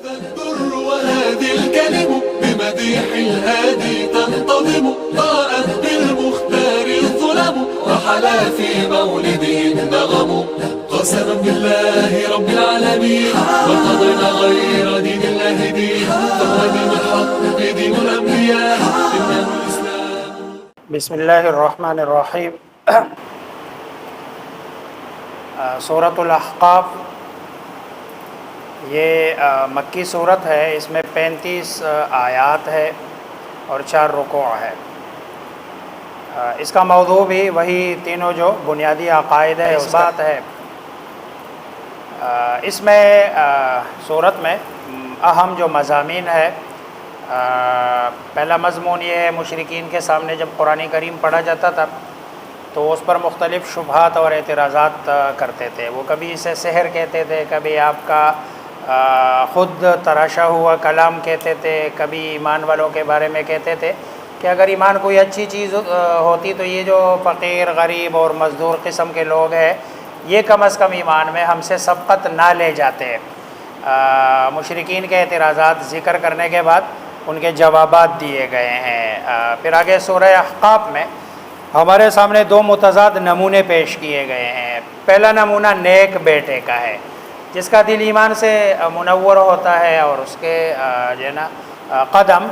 Al Durr وهذه الكلم بمديح الهادي تنتظم ضاءت بالمختار الظلم وحلا في مولده النغم قسما بالله رب العالمين ما قضينا غير دين الله دين فهو دين الحق دين الأنبياء إنه الإسلام. بسم اللہ الرحمن الرحیم. سورۃ الاحقاف یہ مکی صورت ہے. اس میں 35 آیات ہے اور 4 رکوع ہے. اس کا موضوع بھی وہی تینوں جو بنیادی عقائد ہے اس بات ہے. اس میں صورت میں اہم جو مضامین ہے، پہلا مضمون یہ ہے مشرکین کے سامنے جب قرآن کریم پڑھا جاتا تھا تو اس پر مختلف شبہات اور اعتراضات کرتے تھے. وہ کبھی اسے سحر کہتے تھے، کبھی آپ کا خود تراشا ہوا کلام کہتے تھے، کبھی ایمان والوں کے بارے میں کہتے تھے کہ اگر ایمان کوئی اچھی چیز ہوتی تو یہ جو فقیر غریب اور مزدور قسم کے لوگ ہیں یہ کم از کم ایمان میں ہم سے سبقت نہ لے جاتے. مشرکین کے اعتراضات ذکر کرنے کے بعد ان کے جوابات دیے گئے ہیں. پھر آگے سورہ احقاف میں ہمارے سامنے 2 متضاد نمونے پیش کیے گئے ہیں. پہلا نمونہ نیک بیٹے کا ہے جس کا دل ایمان سے منور ہوتا ہے اور اس کے جو ہے نا قدم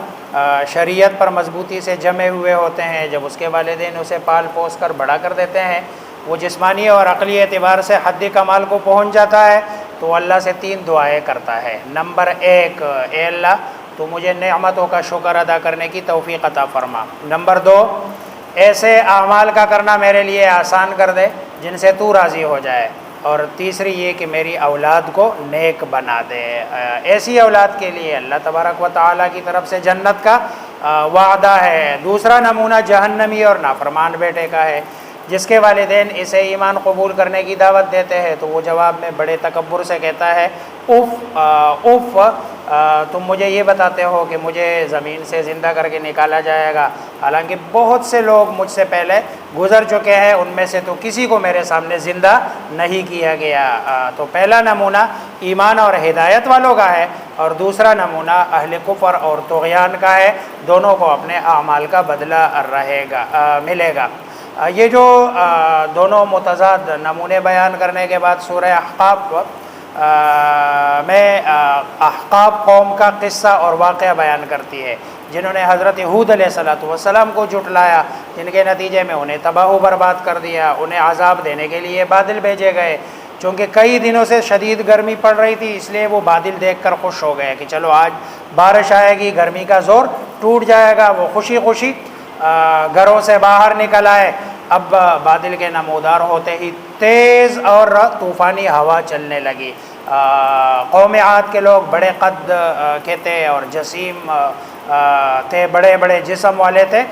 شریعت پر مضبوطی سے جمے ہوئے ہوتے ہیں. جب اس کے والدین اسے پال پوس کر بڑا کر دیتے ہیں، وہ جسمانی اور عقلی اعتبار سے حد کمال کو پہنچ جاتا ہے تو اللہ سے 3 دعائیں کرتا ہے. نمبر 1، اے اللہ تو مجھے نعمتوں کا شکر ادا کرنے کی توفیق عطا فرما. نمبر 2، ایسے اعمال کا کرنا میرے لیے آسان کر دے جن سے تو راضی ہو جائے. اور تیسری یہ کہ میری اولاد کو نیک بنا دے. ایسی اولاد کے لیے اللہ تبارک و تعالیٰ کی طرف سے جنت کا وعدہ ہے. دوسرا نمونہ جہنمی اور نافرمان بیٹے کا ہے جس کے والدین اسے ایمان قبول کرنے کی دعوت دیتے ہیں تو وہ جواب میں بڑے تکبر سے کہتا ہے اف تم مجھے یہ بتاتے ہو کہ مجھے زمین سے زندہ کر کے نکالا جائے گا، حالانکہ بہت سے لوگ مجھ سے پہلے گزر چکے ہیں، ان میں سے تو کسی کو میرے سامنے زندہ نہیں کیا گیا. تو پہلا نمونہ ایمان اور ہدایت والوں کا ہے اور دوسرا نمونہ اہل کفر اور طغیان کا ہے. دونوں کو اپنے اعمال کا بدلہ ملے گا. یہ جو دونوں متضاد نمونے بیان کرنے کے بعد سورہ احقاف میں احقاف قوم کا قصہ اور واقعہ بیان کرتی ہے جنہوں نے حضرت ہود علیہ السلام کو جھٹلایا، جن کے نتیجے میں انہیں تباہ و برباد کر دیا. انہیں عذاب دینے کے لیے بادل بھیجے گئے. چونکہ کئی دنوں سے شدید گرمی پڑ رہی تھی اس لیے وہ بادل دیکھ کر خوش ہو گئے کہ چلو آج بارش آئے گی، گرمی کا زور ٹوٹ جائے گا. وہ خوشی خوشی گھروں سے باہر نکل آئے. اب بادل کے نمودار ہوتے ہی تیز اور طوفانی ہوا چلنے لگی. قوم عاد کے لوگ بڑے قد کے تھے اور جسیم تھے، بڑے بڑے جسم والے تھے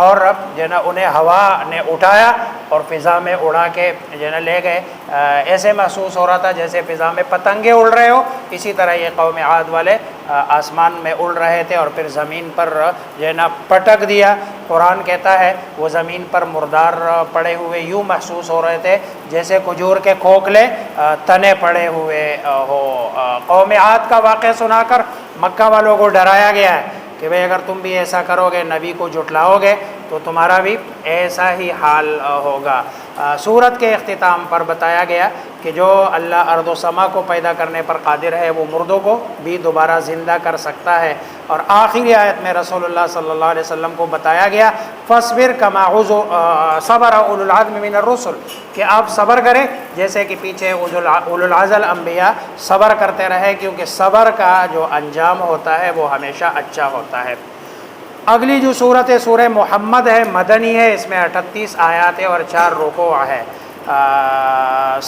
اور جو ہے نا انہیں ہوا نے اٹھایا اور فضا میں اڑا کے جو ہے نا لے گئے. ایسے محسوس ہو رہا تھا جیسے فضا میں پتنگیں اڑ رہے ہو. اسی طرح یہ قوم عاد والے آسمان میں اڑ رہے تھے اور پھر زمین پر جو ہے نا پٹک دیا. قرآن کہتا ہے وہ زمین پر مردار پڑے ہوئے یوں محسوس ہو رہے تھے جیسے کھجور کے کھوکھلے تنے پڑے ہوئے ہو. قوم عاد کا واقعہ سنا کر مکہ والوں کو ڈرایا گیا ہے کہ بھئی اگر تم بھی ایسا کرو گے، نبی کو جھٹلاؤ گے تو تمہارا بھی ایسا ہی حال ہوگا. سورت کے اختتام پر بتایا گیا کہ جو اللہ ارض و سما کو پیدا کرنے پر قادر ہے وہ مردوں کو بھی دوبارہ زندہ کر سکتا ہے. اور آخری آیت میں رسول اللہ صلی اللہ علیہ وسلم کو بتایا گیا فاصبر کما صبر اولو العزم من الرسل، کہ آپ صبر کریں جیسے کہ پیچھے اولو العزم انبیاء صبر کرتے رہے، کیونکہ صبر کا جو انجام ہوتا ہے وہ ہمیشہ اچھا ہوتا ہے. اگلی جو صورت ہے سورہ محمد ہے، مدنی ہے. اس میں 38 آیات اور 4 رکوع ہے.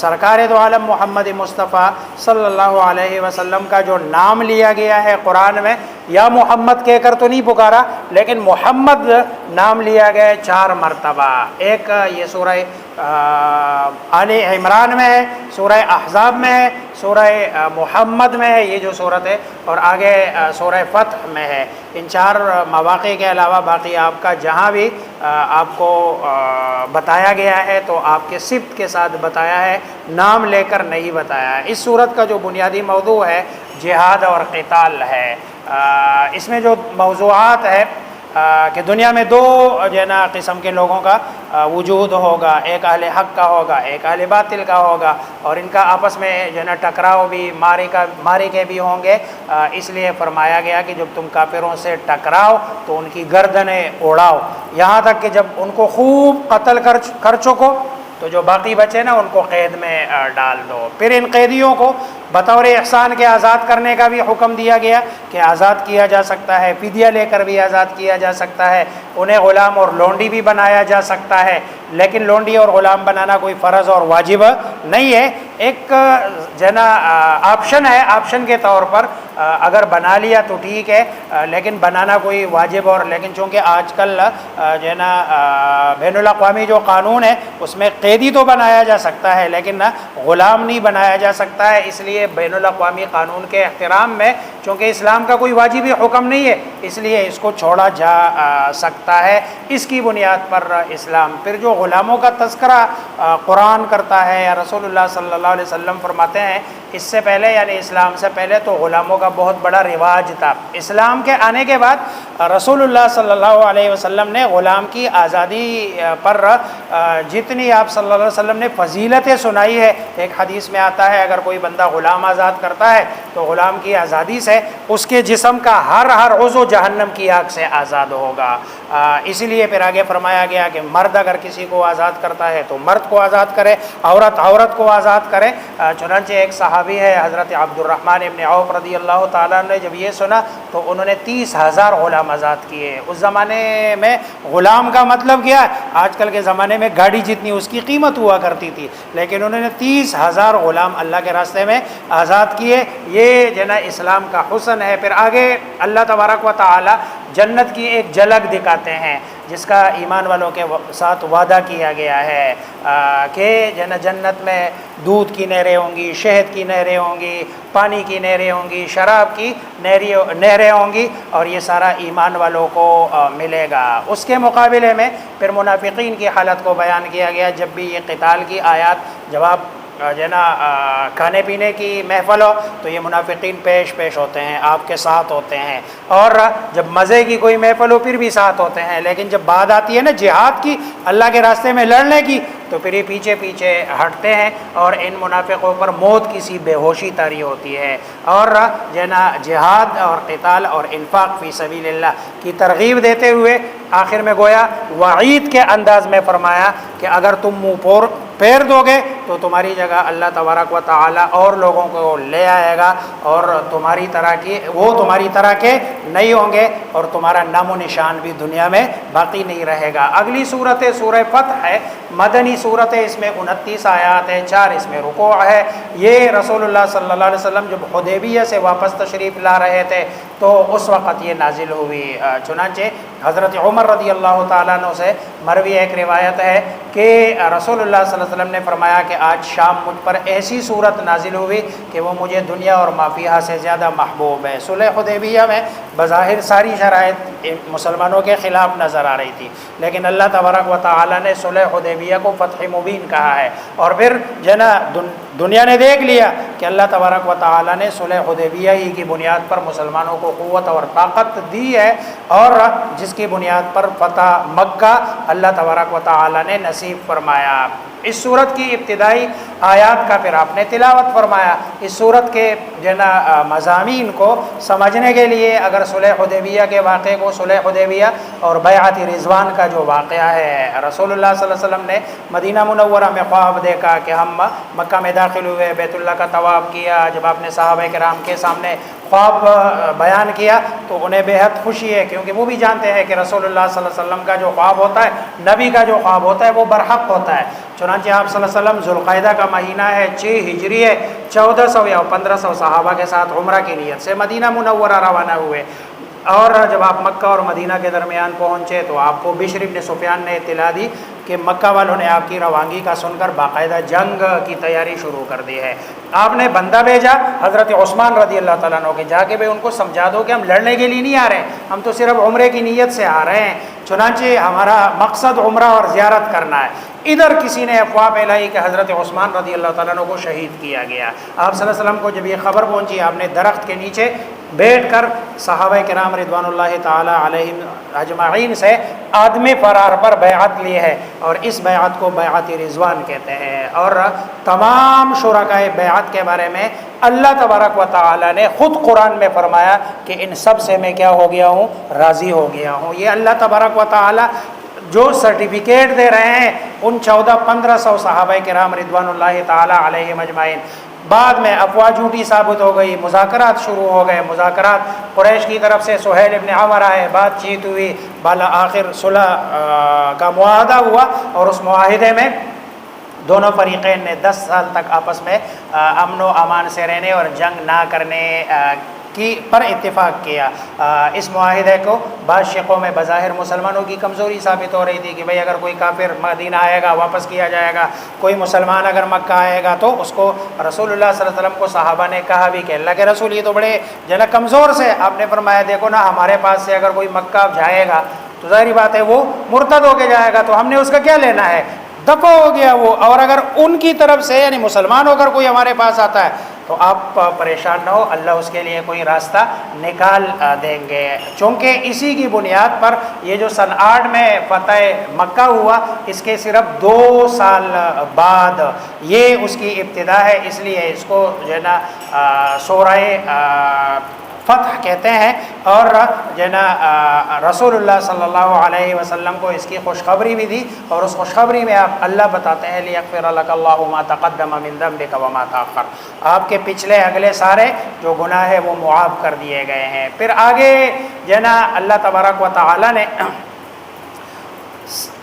سرکار دو عالم محمد مصطفیٰ صلی اللہ علیہ وسلم کا جو نام لیا گیا ہے قرآن میں، یا محمد کہہ کر تو نہیں پکارا لیکن محمد نام لیا گیا 4 مرتبہ. ایک یہ سورہ آل عمران میں ہے، سورہ احزاب میں ہے، سورہ محمد میں ہے یہ جو صورت ہے، اور آگے سورہ فتح میں ہے. ان 4 مواقع کے علاوہ باقی آپ کا جہاں بھی آپ کو بتایا گیا ہے تو آپ کے صفت کے ساتھ بتایا ہے، نام لے کر نہیں بتایا ہے. اس صورت کا جو بنیادی موضوع ہے جہاد اور قتال ہے۔ اس میں جو موضوعات ہے کہ دنیا میں دو جو ہے نا قسم کے لوگوں کا وجود ہوگا، ایک اہل حق کا ہوگا، ایک اہل باطل کا ہوگا، اور ان کا آپس میں جو ہے نا ٹکراؤ بھی مارے کے بھی ہوں گے۔ اس لیے فرمایا گیا کہ جب تم کافروں سے ٹکراؤ تو ان کی گردنیں اڑاؤ، یہاں تک کہ جب ان کو خوب قتل کر چکو تو جو باقی بچے نا ان کو قید میں ڈال دو۔ پھر ان قیدیوں کو بطور احسان کے آزاد کرنے کا بھی حکم دیا گیا کہ آزاد کیا جا سکتا ہے، فدیہ لے کر بھی آزاد کیا جا سکتا ہے، انہیں غلام اور لونڈی بھی بنایا جا سکتا ہے، لیکن لونڈی اور غلام بنانا کوئی فرض اور واجب نہیں ہے، ایک جو ہے نا آپشن ہے، آپشن کے طور پر اگر بنا لیا تو ٹھیک ہے، لیکن بنانا کوئی واجب اور لیکن چونکہ آج کل جو ہے نا بین الاقوامی جو قانون ہے اس میں قیدی تو بنایا جا سکتا ہے لیکن غلام نہیں بنایا جا سکتا ہے، اس لیے بین الاقوامی قانون کے احترام میں چونکہ اسلام کا کوئی واجبی حکم نہیں ہے اس لیے اس کو چھوڑا جا سکتا ہے، اس کی بنیاد پر اسلام۔ پھر جو غلاموں کا تذکرہ قرآن کرتا ہے یا رسول اللہ صلی اللہ علیہ وسلم فرماتے ہیں، اس سے پہلے یعنی اسلام سے پہلے تو غلاموں کا بہت بڑا رواج تھا، اسلام کے آنے کے بعد رسول اللہ صلی اللہ علیہ وسلم نے غلام کی آزادی پر جتنی آپ صلی اللہ علیہ وسلم نے فضیلتیں سنائی ہے، ایک حدیث میں آتا ہے اگر کوئی بندہ غلام آزاد کرتا ہے تو غلام کی آزادی سے اس کے جسم کا ہر عضو جہنم کی آگ سے آزاد ہوگا۔ اسی لیے پھر آگے فرمایا گیا کہ مرد اگر کسی کو آزاد کرتا ہے تو مرد کو آزاد کرے، عورت کو آزاد کرے۔ چنانچہ ایک صحابی ہے حضرت عبد الرحمن ابن عوف رضی اللہ تعالیٰ نے جب یہ سنا تو انہوں نے 30,000 غلام آزاد کیے۔ اس زمانے میں غلام کا مطلب کیا ہے؟ آج کل کے زمانے میں گاڑی جتنی اس کی قیمت ہوا کرتی تھی، لیکن انہوں نے 30,000 غلام اللہ کے راستے میں آزاد کیے۔ یہ جو ہے نا اسلام کا حسن ہے۔ پھر آگے اللہ تبارک و تعالی جنت کی ایک جھلک دکھاتے ہیں جس کا ایمان والوں کے ساتھ وعدہ کیا گیا ہے کہ جنت میں دودھ کی نہریں ہوں گی، شہد کی نہریں ہوں گی، پانی کی نہریں ہوں گی، شراب کی نہریں ہوں گی، اور یہ سارا ایمان والوں کو ملے گا۔ اس کے مقابلے میں پھر منافقین کی حالت کو بیان کیا گیا۔ جب بھی یہ قتال کی آیات جب آپ جو ہے نا کھانے پینے کی محفل ہو تو یہ منافقین پیش ہوتے ہیں، آپ کے ساتھ ہوتے ہیں، اور جب مزے کی کوئی محفل ہو پھر بھی ساتھ ہوتے ہیں، لیکن جب بات آتی ہے نا جہاد کی، اللہ کے راستے میں لڑنے کی، تو پھر یہ پیچھے ہٹتے ہیں، اور ان منافقوں پر موت کی سی بے ہوشی طاری ہوتی ہے۔ اور جو ہے نا جہاد اور قتال اور انفاق فی سبیل اللہ کی ترغیب دیتے ہوئے آخر میں گویا وعید کے انداز میں فرمایا کہ اگر تم منہ پھیر دو گے تو تمہاری جگہ اللہ تبارک و تعالی اور لوگوں کو لے آئے گا، اور وہ تمہاری طرح کے نہیں ہوں گے، اور تمہارا نام و نشان بھی دنیا میں باقی نہیں رہے گا۔ اگلی صورت سورہ فتح ہے، مدنی صورت ہے، اس میں 29 آیات ہے، 4 اس میں رکوع ہے۔ یہ رسول اللہ صلی اللہ علیہ وسلم جب حدیبیہ سے واپس تشریف لا رہے تھے تو اس وقت یہ نازل ہوئی۔ چنانچہ حضرت عمر رضی اللہ تعالیٰ عنہ سے مروی ایک روایت ہے کہ رسول اللہ صلی اللہ علیہ وسلم نے فرمایا کہ آج شام مجھ پر ایسی صورت نازل ہوئی کہ وہ مجھے دنیا اور ما فیہا سے زیادہ محبوب ہے۔ صلح حدیبیہ میں بظاہر ساری شرائط مسلمانوں کے خلاف نظر آ رہی تھی، لیکن اللہ تبارک و تعالیٰ نے صلح حدیبیہ کو فتح مبین کہا ہے، اور پھر جنا دنیا نے دیکھ لیا کہ اللہ تبارک و تعالیٰ نے صلح حدیبیہ ہی کی بنیاد پر مسلمانوں کو قوت اور طاقت دی ہے، اور جس کی بنیاد پر فتح مکہ اللہ تبارک و تعالیٰ نے نصیب فرمایا۔ اس صورت کی ابتدائی آیات کا پھر آپ نے تلاوت فرمایا۔ اس صورت کے مضامین کو سمجھنے کے لیے اگر صلح حدیبیہ کے واقعے کو، صلح حدیبیہ اور بیعت رضوان کا جو واقعہ ہے، رسول اللہ صلی اللہ علیہ وسلم نے مدینہ منورہ میں خواب دیکھا کہ ہم مکہ میں داخل ہوئے، بیت اللہ کا طواف کیا۔ جب آپ نے صحابہ کرام کے سامنے خواب بیان کیا تو انہیں بے حد خوشی ہے، کیونکہ وہ بھی جانتے ہیں کہ رسول اللہ صلی اللہ علیہ وسلم کا جو خواب ہوتا ہے، نبی کا جو خواب ہوتا ہے، وہ برحق ہوتا ہے۔ چنانچہ آپ صلی اللہ علیہ وسلم ذوالقعدہ کا مہینہ ہے، 6 ہجری ہے، 1400 یا 1500 صحابہ کے ساتھ عمرہ کی نیت سے مدینہ منورہ روانہ ہوئے، اور جب آپ مکہ اور مدینہ کے درمیان پہنچے تو آپ کو بشر بن سفیان نے اطلاع دی کہ مکہ والوں نے آپ کی روانگی کا سن کر باقاعدہ جنگ کی تیاری شروع کر دی ہے۔ آپ نے بندہ بھیجا حضرت عثمان رضی اللہ تعالیٰ عنہ کے، جا کے ان کو سمجھا دو کہ ہم لڑنے کے لیے نہیں آ رہے ہیں، ہم تو صرف عمرے کی نیت سے آ رہے ہیں، چنانچہ ہمارا مقصد عمرہ اور زیارت کرنا ہے۔ ادھر کسی نے افواہ پھیلائی کہ حضرت عثمان رضی اللہ تعالیٰ عنہ کو شہید کیا گیا۔ آپ صلی اللہ علیہ وسلم کو جب یہ خبر پہنچی، آپ نے درخت کے نیچے بیٹھ کر صحابہ کرام رضوان اللہ تعالی علیہم اجمعین سے عدم فرار پر بیعت لی ہے، اور اس بیعت کو بیعت رضوان کہتے ہیں۔ اور تمام شرکائے بیعت کے بارے میں اللہ تبارک و تعالی نے خود قرآن میں فرمایا کہ ان سب سے میں کیا ہو گیا ہوں؟ راضی ہو گیا ہوں۔ یہ اللہ تبارک و تعالی جو سرٹیفکیٹ دے رہے ہیں ان 1400-1500 صحابہ کرام رضوان اللہ تعالی علیہم اجمعین، بعد میں افواہ جھوٹی ثابت ہو گئی، مذاکرات شروع ہو گئے، مذاکرات قریش کی طرف سے سہیل ابن عمر آئے، بات چیت ہوئی، بالآخر صلح کا معاہدہ ہوا، اور اس معاہدے میں دونوں فریقین نے 10 سال تک آپس میں امن و امان سے رہنے اور جنگ نہ کرنے کی پر اتفاق کیا۔ اس معاہدے کو بعض شقوں میں بظاہر مسلمانوں کی کمزوری ثابت ہو رہی تھی کہ بھئی اگر کوئی کافر مدینہ آئے گا واپس کیا جائے گا، کوئی مسلمان اگر مکہ آئے گا تو اس کو رسول اللہ صلی اللہ علیہ وسلم کو صحابہ نے کہا بھی کہ اللہ کے رسول یہ تو بڑے کمزور سے، آپ نے فرمایا دیکھو نا ہمارے پاس سے اگر کوئی مکہ جائے گا تو ظاہری بات ہے وہ مرتد ہو کے جائے گا، تو ہم نے اس کا کیا لینا ہے، دفع ہو گیا وہ۔ اور اگر ان کی طرف سے یعنی مسلمان ہو کر کوئی ہمارے پاس آتا ہے تو آپ پریشان نہ ہو، اللہ اس کے لیے کوئی راستہ نکال دیں گے۔ چونکہ اسی کی بنیاد پر یہ جو سن 8 میں فتح مکہ ہوا، اس کے صرف 2 سال بعد یہ اس کی ابتدا ہے، اس لیے اس کو جو ہے نا سورہ فتح کہتے ہیں۔ اور جو ہے نا رسول اللہ صلی اللہ علیہ وسلم کو اس کی خوشخبری بھی دی، اور اس خوشخبری میں آپ اللہ بتاتے ہیں لیغفر لک اللہ ما تقدم من ذنبک وما تاخر، آپ کے پچھلے اگلے سارے جو گناہ ہیں وہ معاف کر دیے گئے ہیں۔ پھر آگے جو ہے نا اللہ تبارک و تعالی نے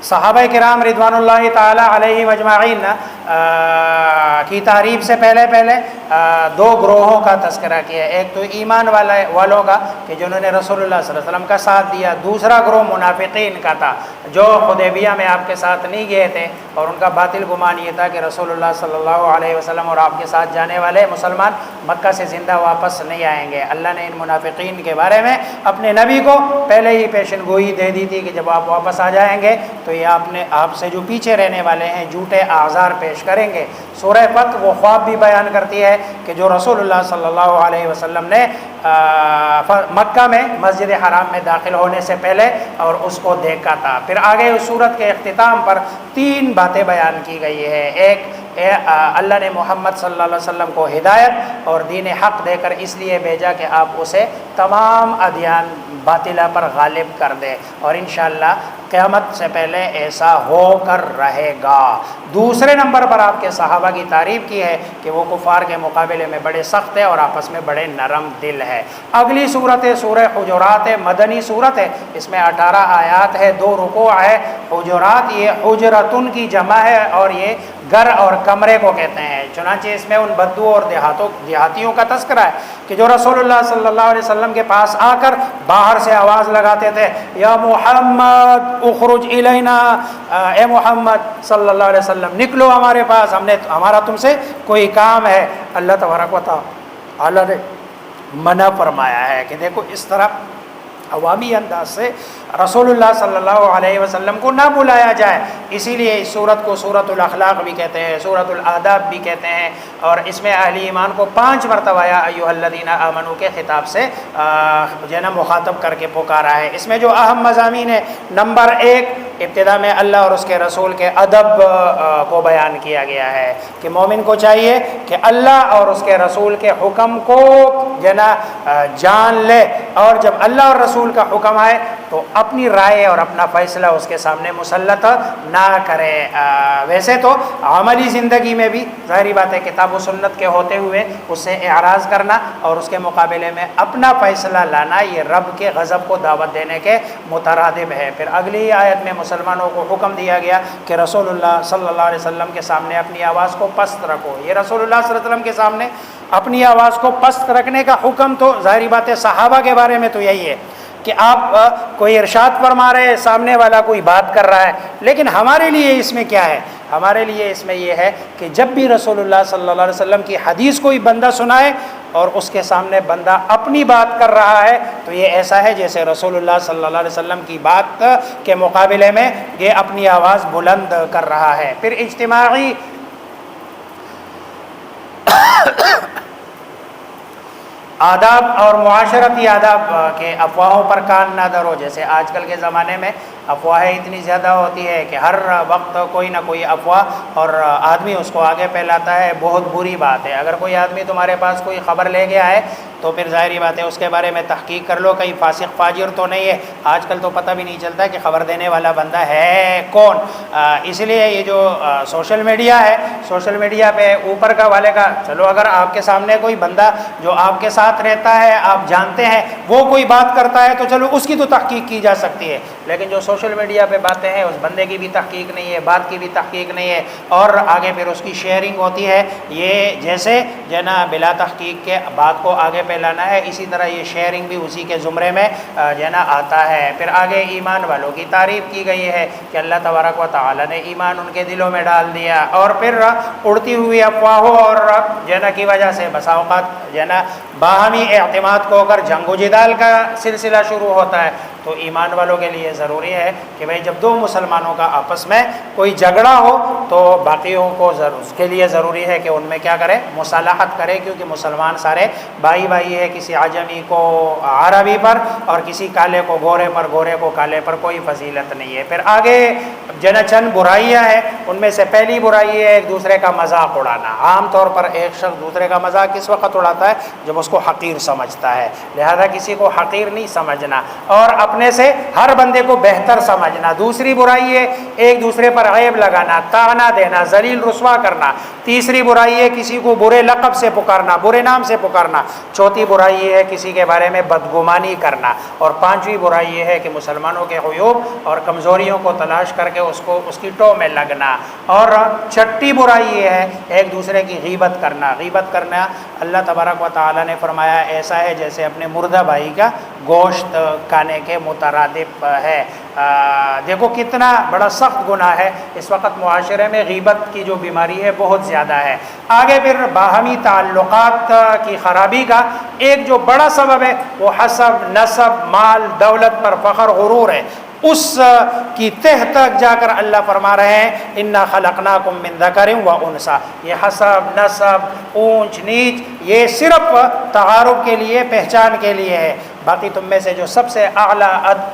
صحابہ کرام رضوان اللہ تعالی علیہ اجمعین کی تعریف سے پہلے 2 گروہوں کا تذکرہ کیا، ایک تو ایمان والوں کا کہ جنہوں نے رسول اللہ صلی اللہ علیہ وسلم کا ساتھ دیا، دوسرا گروہ منافقین کا تھا جو حدیبیہ میں آپ کے ساتھ نہیں گئے تھے، اور ان کا باطل گمان یہ تھا کہ رسول اللہ صلی اللہ علیہ وسلم اور آپ کے ساتھ جانے والے مسلمان مکہ سے زندہ واپس نہیں آئیں گے۔ اللہ نے ان منافقین کے بارے میں اپنے نبی کو پہلے ہی پیشن گوئی دے دی تھی کہ جب آپ واپس آ جائیں گے تو یہ آپ سے جو پیچھے رہنے والے ہیں جھوٹے اعذار پیش کریں گے۔ سورہ فتح وہ خواب بھی بیان کرتی ہے کہ جو رسول اللہ صلی اللہ علیہ وسلم نے مکہ میں مسجد حرام میں داخل ہونے سے پہلے اور اس کو دیکھا تھا۔ پھر آگے اس سورت کے اختتام پر 3 باتیں بیان کی گئی ہے۔ ایک، اللہ نے محمد صلی اللہ علیہ وسلم کو ہدایت اور دین حق دے کر اس لیے بھیجا کہ آپ اسے تمام ادیان باطلہ پر غالب کر دے، اور انشاءاللہ قیامت سے پہلے ایسا ہو کر رہے گا۔ دوسرے نمبر پر آپ کے صحابہ کی تعریف کی ہے کہ وہ کفار کے مقابلے میں بڑے سخت ہیں اور آپس میں بڑے نرم دل ہے۔ اگلی صورت ہے سورہ حجرات ہے، مدنی صورت ہے، اس میں 18 آیات ہے، 2 رکوع ہے۔ حجرات یہ حجرتن کی جمع ہے اور یہ گھر اور کمرے کو کہتے ہیں، چنانچہ اس میں ان بدو اور دیہاتیوں کا تذکرہ ہے کہ جو رسول اللہ صلی اللہ علیہ وسلم کے پاس آ کر باہر سے آواز لگاتے تھے، یا محمد اخرج الینا، اے محمد صلی اللہ علیہ وسلم نکلو ہمارے پاس، ہمارا تم سے کوئی کام ہے۔ اللہ تبارک و تعالی نے منع فرمایا ہے کہ دیکھو اس طرح عوامی انداز سے رسول اللہ صلی اللہ علیہ وسلم کو نہ بلایا جائے، اسی لیے اس صورت کو سورۃ الاخلاق بھی کہتے ہیں، سورۃ الآداب بھی کہتے ہیں، اور اس میں اہل ایمان کو 5 مرتبہ یا ایھا الذین آمنوا کے خطاب سے جو ہے نا مخاطب کر کے پکارا ہے۔ اس میں جو اہم مضامین ہے، نمبر 1 ابتدا میں اللہ اور اس کے رسول کے ادب کو بیان کیا گیا ہے کہ مومن کو چاہیے کہ اللہ اور اس کے رسول کے حکم کو جو ہے نا جان لے، اور جب اللہ اور رسول کا حکم آئے تو اپنی رائے اور اپنا فیصلہ اس کے سامنے مسلط نہ کرے۔ ویسے تو عملی زندگی میں بھی ظاہری بات ہے کتاب و سنت کے ہوتے ہوئے اس سے اعراض کرنا اور اس کے مقابلے میں اپنا فیصلہ لانا یہ رب کے غضب کو دعوت دینے کے مترادف ہے۔ پھر اگلی آیت میں مسلمانوں کو حکم دیا گیا کہ رسول اللہ صلی اللہ علیہ وسلم کے سامنے اپنی آواز کو پست رکھو۔ یہ رسول اللہ صلی اللہ علیہ وسلم کے سامنے اپنی آواز کو پست رکھنے کا حکم تو ظاہری بات ہے صحابہ کے بارے میں تو یہی ہے کہ آپ کوئی ارشاد فرما رہے ہیں، سامنے والا کوئی بات کر رہا ہے، لیکن ہمارے لیے اس میں کیا ہے؟ ہمارے لیے اس میں یہ ہے کہ جب بھی رسول اللہ صلی اللہ علیہ وسلم کی حدیث کوئی بندہ سنائے اور اس کے سامنے بندہ اپنی بات کر رہا ہے تو یہ ایسا ہے جیسے رسول اللہ صلی اللہ علیہ وسلم کی بات کے مقابلے میں یہ اپنی آواز بلند کر رہا ہے۔ پھر اجتماعی آداب اور معاشرتی آداب کے افواہوں پر کان نہ دھرو۔ جیسے آج کل کے زمانے میں افواہیں اتنی زیادہ ہوتی ہے کہ ہر وقت کوئی نہ کوئی افواہ اور آدمی اس کو آگے پھیلاتا ہے، بہت بری بات ہے۔ اگر کوئی آدمی تمہارے پاس کوئی خبر لے گیا ہے تو پھر ظاہری بات ہے اس کے بارے میں تحقیق کر لو، کہیں فاسق فاجر تو نہیں ہے۔ آج کل تو پتہ بھی نہیں چلتا کہ خبر دینے والا بندہ ہے کون۔ اس لیے یہ جو سوشل میڈیا ہے، سوشل میڈیا پہ اوپر کا والے کا، چلو اگر آپ کے سامنے کوئی بندہ جو آپ کے ساتھ رہتا ہے، آپ جانتے ہیں، وہ کوئی بات کرتا ہے تو چلو اس کی تو تحقیق کی جا سکتی ہے، لیکن جو سوشل میڈیا پہ باتیں ہیں اس بندے کی بھی تحقیق نہیں ہے، بات کی بھی تحقیق نہیں ہے، اور آگے پھر اس کی شیئرنگ ہوتی ہے۔ یہ جیسے جو ہے نا بلا تحقیق کے بات کو آگے پھیلانا ہے، اسی طرح یہ شیئرنگ بھی اسی کے زمرے میں جو ہے نا آتا ہے۔ پھر آگے ایمان والوں کی تعریف کی گئی ہے کہ اللہ تبارک و تعالیٰ نے ایمان ان کے دلوں میں ڈال دیا، اور پھر اڑتی ہوئی افواہوں اور جو ہے نا کی وجہ سے بسا اوقات جو ہے نا باہمی اعتماد کو کر جنگ و جدال کا سلسلہ شروع ہوتا ہے۔ تو ایمان والوں کے لیے ضروری ہے کہ بھئی جب دو مسلمانوں کا آپس میں کوئی جھگڑا ہو تو باقیوں کو اس کے لیے ضروری ہے کہ ان میں کیا کرے، مصالحت کرے، کیونکہ مسلمان سارے بھائی بھائی ہے، کسی عجمی کو عربی پر اور کسی کالے کو گورے پر، گورے کو کالے پر کوئی فضیلت نہیں ہے۔ پھر آگے جنا چند برائیاں ہیں، ان میں سے پہلی برائی ہے ایک دوسرے کا مذاق اڑانا۔ عام طور پر ایک شخص دوسرے کا مذاق کس وقت اڑاتا ہے؟ جب اس کو حقیر سمجھتا ہے، لہذا کسی کو حقیر نہیں سمجھنا اور اپنے سے ہر بندے کو بہتر سمجھنا۔ دوسری برائی ہے ایک دوسرے پر عیب لگانا، طعنہ دینا، ذلیل رسوا کرنا۔ تیسری برائی ہے کسی کو برے لقب سے پکارنا، برے نام سے پکارنا۔ چوتھی برائی ہے کسی کے بارے میں بدگمانی کرنا، اور پانچویں برائی یہ ہے کہ مسلمانوں کے عیوب اور کمزوریوں کو تلاش کر کے اس کی ٹو میں لگنا، اور چھٹی برائی یہ ہے ایک دوسرے کی غیبت کرنا۔ غیبت کرنا اللہ تبارک و تعالیٰ نے فرمایا ایسا ہے جیسے اپنے مردہ بھائی کا گوشت کھانے کے مترادف ہے۔ دیکھو کتنا بڑا سخت گناہ ہے، اس وقت معاشرے میں غیبت کی جو بیماری ہے بہت زیادہ ہے۔ آگے پھر باہمی تعلقات کی خرابی کا ایک جو بڑا سبب ہے وہ حسب، نسب، مال، دولت پر فخر، غرور ہے۔ اس کی تہ تک جا کر اللہ فرما رہے ہیں انا خلقناکم من ذکر و انثی۔ یہ حسب، نسب، اونچ نیچ یہ صرف تعارف کے لیے، پہچان کے لیے ہے۔ باقی تم میں سے جو سب سے اعلیٰ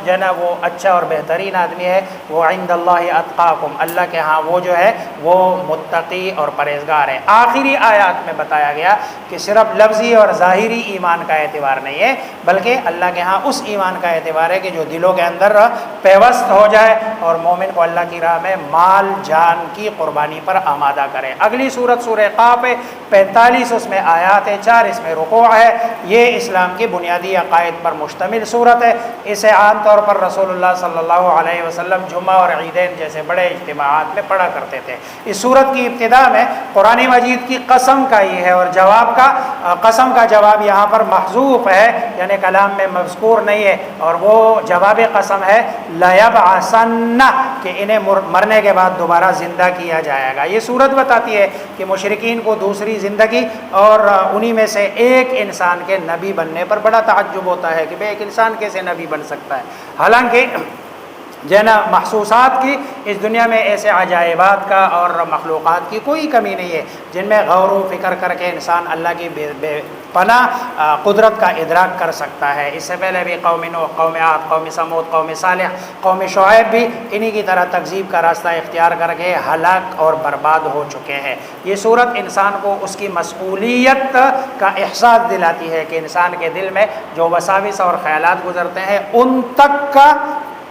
جو ہے نا وہ اچھا اور بہترین آدمی ہے وہ عند اللہ اتقاکم، اللہ کے ہاں وہ جو ہے وہ متقی اور پرہیزگار ہے۔ آخری آیات میں بتایا گیا کہ صرف لفظی اور ظاہری ایمان کا اعتبار نہیں ہے، بلکہ اللہ کے ہاں اس ایمان کا اعتبار ہے کہ جو دلوں کے اندر پیوست ہو جائے اور مومن کو اللہ کی راہ میں مال جان کی قربانی پر آمادہ کرے۔ اگلی سورت سورہ قاف ہے، 45 اس میں آیات ہے، 4 اس میں رکوع ہے۔ یہ اسلام کی بنیادی عقائد پر مشتمل صورت ہے۔ اسے عام طور پر رسول اللہ صلی اللہ علیہ وسلم جمعہ اور عیدین جیسے بڑے اجتماعات میں پڑھا کرتے تھے۔ اس صورت کی ابتدا میں قرآن مجید کی قسم کا ہی ہے، اور جواب کا قسم کا جواب یہاں پر محذوف ہے، یعنی کلام میں مذکور نہیں ہے، اور وہ جواب قسم ہے لَيَبْعَثَنَّ، کہ انہیں مرنے کے بعد دوبارہ زندہ کیا جائے گا۔ یہ صورت بتاتی ہے کہ مشرکین کو دوسری زندگی اور انہی میں سے ایک انسان کے نبی بننے پر بڑا تعجب ہوتا ہے کہ بھئی ایک انسان کیسے نبی بن سکتا ہے، حالانکہ جنا محسوسات کی اس دنیا میں ایسے عجائبات کا اور مخلوقات کی کوئی کمی نہیں ہے جن میں غور و فکر کر کے انسان اللہ کی بے پناہ قدرت کا ادراک کر سکتا ہے۔ اس سے پہلے بھی قوم نوح، قوم عاد، قوم سمود، قوم صالح، قوم شعیب بھی انہی کی طرح تکذیب کا راستہ اختیار کر کے ہلاک اور برباد ہو چکے ہیں۔ یہ صورت انسان کو اس کی مسئولیت کا احساس دلاتی ہے کہ انسان کے دل میں جو وساوس اور خیالات گزرتے ہیں ان تک کا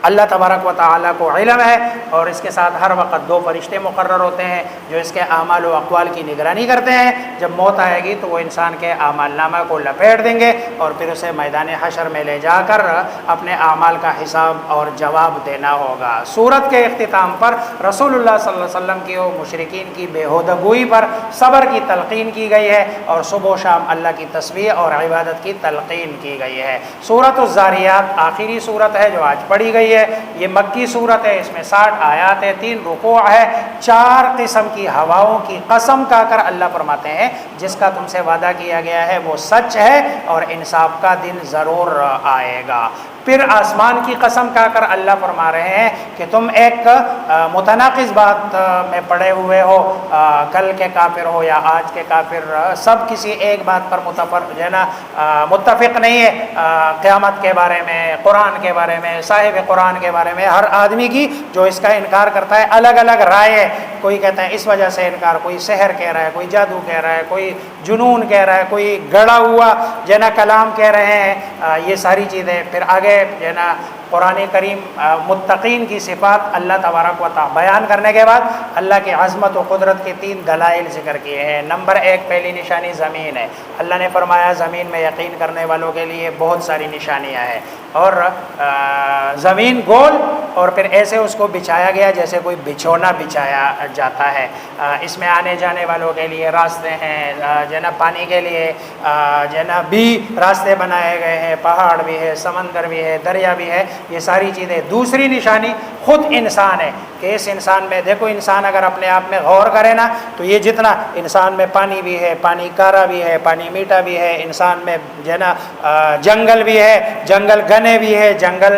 اللہ تبارک و تعالیٰ کو علم ہے، اور اس کے ساتھ ہر وقت 2 فرشتے مقرر ہوتے ہیں جو اس کے اعمال و اقوال کی نگرانی کرتے ہیں۔ جب موت آئے گی تو وہ انسان کے اعمال نامہ کو لپیٹ دیں گے اور پھر اسے میدان حشر میں لے جا کر اپنے اعمال کا حساب اور جواب دینا ہوگا۔ سورت کے اختتام پر رسول اللہ صلی اللہ علیہ وسلم کی و مشرکین کی بےہودہ گوئی پر صبر کی تلقین کی گئی ہے، اور صبح و شام اللہ کی تسبیح اور عبادت کی تلقین کی گئی ہے۔ سورۃ الذاریات آخری سورت ہے جو آج پڑھی گئی گئی ہے. یہ مکی صورت ہے، اس میں 60 آیات ہے، 3 رکوع ہے، 4 قسم کی ہواؤں کی قسم کھا کر اللہ فرماتے ہیں جس کا تم سے وعدہ کیا گیا ہے وہ سچ ہے اور انصاف کا دن ضرور آئے گا. پھر آسمان کی قسم کھا کر اللہ فرما رہے ہیں کہ تم ایک متناقض بات میں پڑے ہوئے ہو، کل کے کافر ہو یا آج کے کافر، سب کسی ایک بات پر متفق نہیں ہے. قیامت کے بارے میں، قرآن کے بارے میں، صاحب قرآن کے بارے میں ہر آدمی کی جو اس کا انکار کرتا ہے الگ الگ رائے ہے. کوئی کہتا ہے اس وجہ سے انکار، کوئی سحر کہہ رہا ہے، کوئی جادو کہہ رہا ہے، کوئی جنون کہہ رہا ہے، کوئی گڑا ہوا کلام کہہ رہے ہیں. یہ ساری چیزیں پھر آگے قرآن کریم متقین کی صفات اللہ تبارک و تعالی بیان کرنے کے بعد اللہ کی عظمت و قدرت کے 3 دلائل ذکر کیے ہیں. نمبر 1 پہلی نشانی زمین ہے. اللہ نے فرمایا زمین میں یقین کرنے والوں کے لیے بہت ساری نشانیاں ہیں، اور زمین گول اور پھر ایسے اس کو بچھایا گیا جیسے کوئی بچھونا بچھایا جاتا ہے. اس میں آنے جانے والوں کے لیے راستے ہیں، پانی کے لیے بھی راستے بنائے گئے ہیں، پہاڑ بھی ہے، سمندر بھی ہے، دریا بھی ہے، یہ ساری چیزیں. دوسری نشانی خود انسان ہے کہ اس انسان میں دیکھو، انسان اگر اپنے آپ میں غور کرے نا تو یہ جتنا انسان میں پانی بھی ہے، پانی کارا بھی ہے، پانی میٹھا بھی ہے، انسان میں جنگل بھی ہے، جنگل گنے بھی ہے، جنگل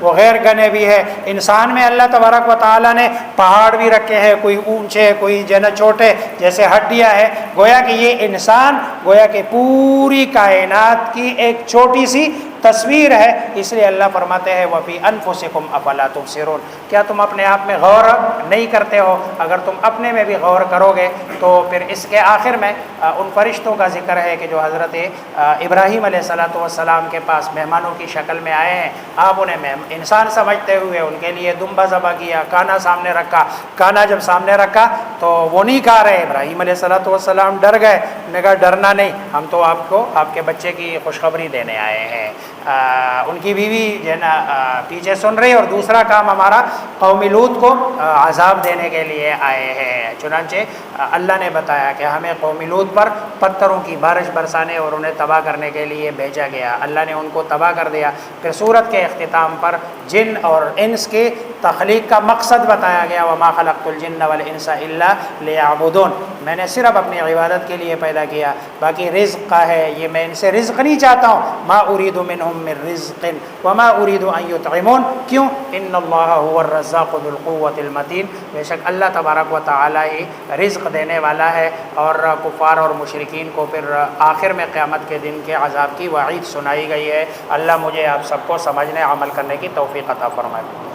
وہ غیر گنے بھی ہے. انسان میں اللہ تبارک و تعالیٰ نے پہاڑ بھی رکھے ہیں، کوئی اونچے کوئی چھوٹے، جیسے ہڈیاں ہے. گویا کہ یہ انسان گویا کہ پوری کائنات کی ایک چھوٹی سی تصویر ہے. اس لیے اللہ فرماتے ہیں وَفِي أَنفُسِكُمْ أَفَلَا تُبْصِرُونَ، کیا تم اپنے آپ میں غور نہیں کرتے ہو؟ اگر تم اپنے میں بھی غور کرو گے تو پھر اس کے آخر میں ان فرشتوں کا ذکر ہے کہ جو حضرت ابراہیم علیہ السلام کے پاس مہمانوں کی شکل میں آئے ہیں. آپ انہیں انسان سمجھتے ہوئے ان کے لیے دمبا ذبح کیا، کانا سامنے رکھا. کانا جب سامنے رکھا تو وہ نہیں کھا رہے. ابراہیم علیہ السلام ڈر گئے. انہوں نے کہا ڈرنا نہیں، ہم تو آپ کو آپ کے بچے کی خوشخبری دینے آئے ہیں. ان کی بیوی پیچھے سن رہی، اور دوسرا کام ہمارا قوم لوط کو عذاب دینے کے لیے آئے ہیں. چنانچہ اللہ نے بتایا کہ ہمیں قوم لوط پر پتھروں کی بارش برسانے اور انہیں تباہ کرنے کے لیے بھیجا گیا. اللہ نے ان کو تباہ کر دیا. پھر سورت کے اختتام پر جن اور انس کی تخلیق کا مقصد بتایا گیا، وما خلقت الجن والانس الا لیعبدون، میں نے صرف اپنی عبادت کے لیے پیدا کیا، باقی رزق کا ہے، یہ میں ان سے رزق نہیں چاہتا ہوں. ما اريد منهم من رزق وما اريد ان يطعمون، کیوں؟ ان اللہ هو الرزاق ذو القوة المتین، بے شک اللہ تبارک و تعالی ہی رزق دینے والا ہے. اور کفار اور مشرکین کو پھر آخر میں قیامت کے دن کے عذاب کی وعید سنائی گئی ہے. اللہ مجھے آپ سب کو سمجھنے عمل کرنے کی توفیق عطا فرمائے.